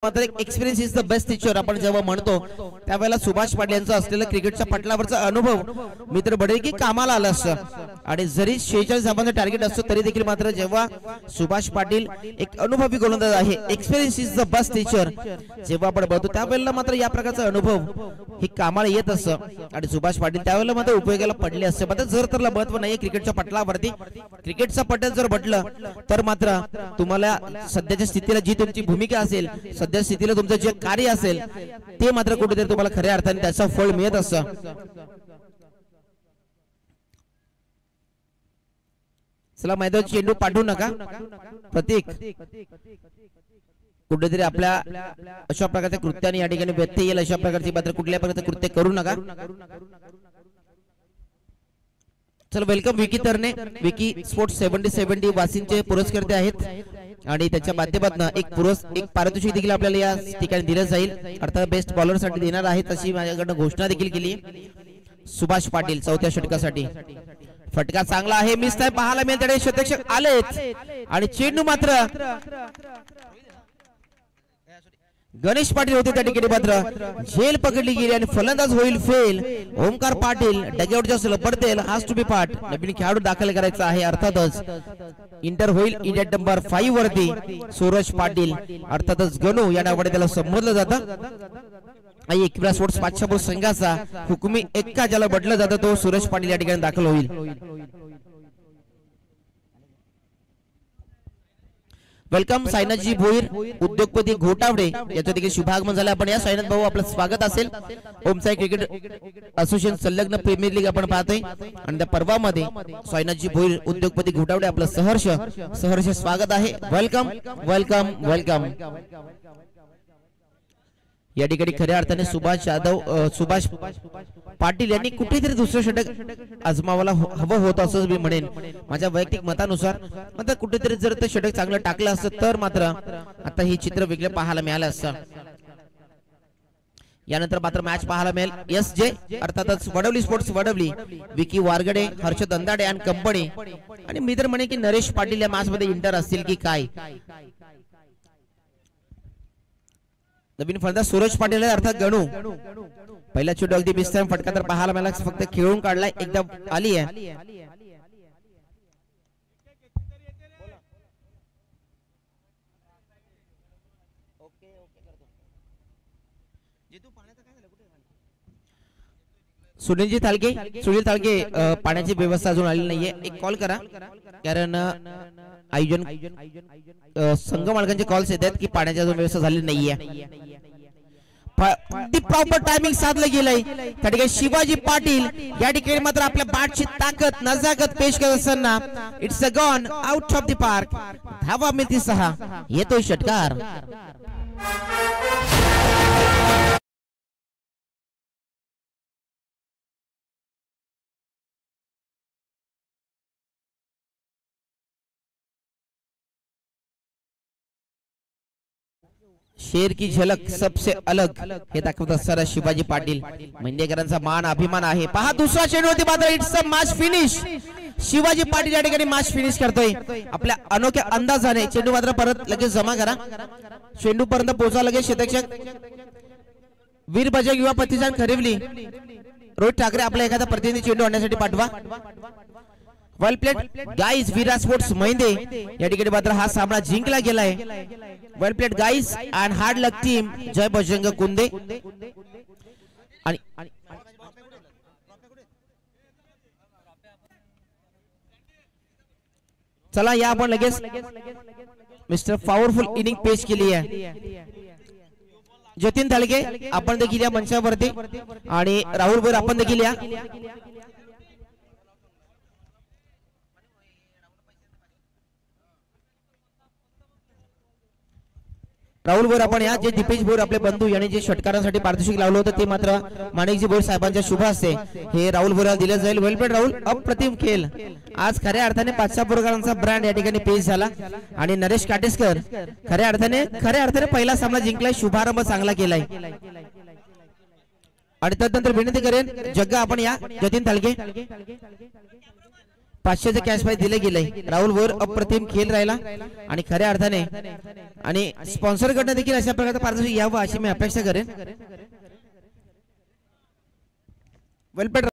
मात्र experience is the best teacher आपण जेव्हा म्हणतो त्यावेळेला सुभाष पाटील यांचा असलेला क्रिकेटच्या पटलावरचा अनुभव मित्र बडेकी कामाला आला असतं आणि जरी 46 धावांचं टार्गेट असतं तरी देखील मात्र जेव्हा सुभाष पाटील एक अनुभवी गोलंदाज आहे, experience is the best teacher जेव्हा आपण बघतो त्यावेळेला मात्र या प्रकारचा अनुभव हे कामाला येत असतं आणि सुभाष पाटील त्यावेळेला मात्र उपयोगाला पडले असते. मात्र जर त्याला महत्व नाहीये क्रिकेटच्या पटलावरती, क्रिकेटचा पटल जर बदलं तर मात्र तुम्हाला सध्याच्या स्थितीला जी तुमची भूमिका असेल, सध्या स्थितीला तुमचं जे कार्य असेल ते मात्र कुठेतरी तुम्हाला खऱ्या अर्थाने त्याचं फळ मिळत असतं. चला मैदान चेंडू पाठवू नका प्रतीक, कुठेतरी आपल्या अशा प्रकारच्या कृत्याने या ठिकाणी व्यत्यय येईल अशा प्रकारची मात्र कुठल्या प्रकारचे कृत्य करू नका. चला वेलकम विकी तरणे. विकी स्पोर्ट्स 70-70 वासिंचे पुरस्कर्ते आहेत आणि त्याच्या माध्यमातून एक पारितोषिक देखील आपल्याला या ठिकाणी दिलं जाईल, अर्थात बेस्ट बॉलर साठी देणार आहेत अशी माझ्याकडनं घोषणा देखील केली. सुभाष पाटील चौथ्या षटकासाठी फटका चांगला आहे, मिस टाइम पाहायला मिळेल, त्याने शतक आलेच आणि चेंडू मात्र गणेश पाटील होते त्या ठिकाणी मात्र झेल पकडली गेली आणि फलंदाज होईल फेल. ओमकार पाटील डगआउटच्या असलं पडतेल हास टू बी पार्ट. नवीन खेळाडू दाखल करायचा आहे, अर्थातच इंटर होईल इंडिया नंबर 5 वरती सूरज पाटील, अर्थातच गणू या नावाने त्याला संबोधलं जातं. आणि एकविरा स्पोर्ट्स पाचशापूर संघाचा हुकुमी एक्का ज्याला बदललं जातं तो सूरज पाटील या ठिकाणी दाखल होईल. वेलकम सायनाथजी भोईर उद्योगपती घोटावडे याच्या देखील शुभागमन झालं. आपण या सायनाथ भाऊ आपलं स्वागत असेल. ओमसाई क्रिकेट असोसिएशन संलग्न प्रीमियर लीग आपण पाहतोय आणि त्या पर्वामध्ये सायनाथजी भोईर उद्योगपती घोटावडे आपलं सहर्ष स्वागत आहे. Welcome welcome welcome. या ठिकाणी खऱ्या अर्थाने सुभाष पाटील यांनी कुठेतरी दुसरं षटक आजमावायला हवं होतं असं मी म्हणेन माझ्या वैयक्तिक मतानुसार. मात्र कुठेतरी जर ते षटक चांगलं टाकलं असतं तर मात्र आता हे चित्र वेगळं पाहायला मिळालं असतं. यानंतर मात्र मॅच पाहायला मिळेल SJ अर्थातच वडवली स्पोर्ट्स वडवली, विकी वारगडे, हर्षद अंदाडे आणि कंपनी आणि मी तर म्हणे की नरेश पाटील या मॅच मध्ये इंटर असतील की काय. नवीन फलंदाज सूरज पाटील अर्थात गणू. पहिला चेंडू अगदी बिस्तार फटका तर पाहायला मिळाला, फक्त खेळून काढलाय, एकदा आली आहे. सुनील तालगे पाण्याची व्यवस्था अजून आली नाहीये, एक कॉल करा कारण आयोजन संघ मालकांचे कॉल्स येतात की पाण्याची अजून व्यवस्था झाली नाहीये. प्रॉपर टायमिंग साधलं गेलंय त्या ठिकाणी शिवाजी पाटील या ठिकाणी मात्र आपल्या बॅटची ताकद नजाकत पेश करत असताना it's a gone out of the park. धावा मिळते 6, येतोय षटकार. शेर की झलक सबसे अलग हे दाखवत असणारा शिवाजी पाटील मेंढेकरांचा मान अभिमान आहे. पहा दुसरा चेंडू होती मात्र it's a match finish. Shivaji Patil या ठिकाणी मॅच फिनिश करतोय आपल्या अनोख्या अंदाजाने. चेंडू मात्र परत लगेच जमा करा, चेंडू पर्यंत पोहोचा लगेच क्षेत्ररक्षक वीर बजरंग युवा प्रतिष्ठान खरिवली रोहित ठाकरे आपला एखादा प्रतिनिधी चेंडू आणण्यासाठी पाठवा. Well played guys. विरा स्पोर्ट्स महिंदे या ठिकाणी मात्र हा सामना जिंकला गेलाय. Well played guys and hard luck team जय बजरंग कुंदे. आणि चला या आपण लगेच मिस्टर पॉवरफुल इनिंग पेश केली आहे. जतीन थालगे आपण देखील या मंचावरती आणि राहुल बोर आपण देखील या. राहुल बोर आपण या. जे दीपेश बोर आपले बंधू यांनी जे षटकारांसाठी पारितोषिक लावलं होतं ते मात्र माणिकजी बोर साहेबांच्या शुभ हस्ते हे राहुल बोराला दिलं जाईल. वेलप्लेड राहुल. अप्रतिम खेळ आज खऱ्या अर्थाने पाचशापूरकरांचा ब्रँड या ठिकाणी पेश झाला आणि नरेश काटेसकर खऱ्या अर्थाने पहिला सामना जिंकलाय, शुभारंभ चांगला केलाय. आणि त्यानंतर विनंती करेन जग्गा आपण या. जतीन थालगे 500चे कॅश प्राइज दिले गेले. राहुल वर अप्रतिम खेळ राहिला आणि खऱ्या अर्थाने आणि स्पॉन्सर कडनं देखील अशा प्रकारचा पारितोषिक यावं अशी मी अपेक्षा करेन. Well played.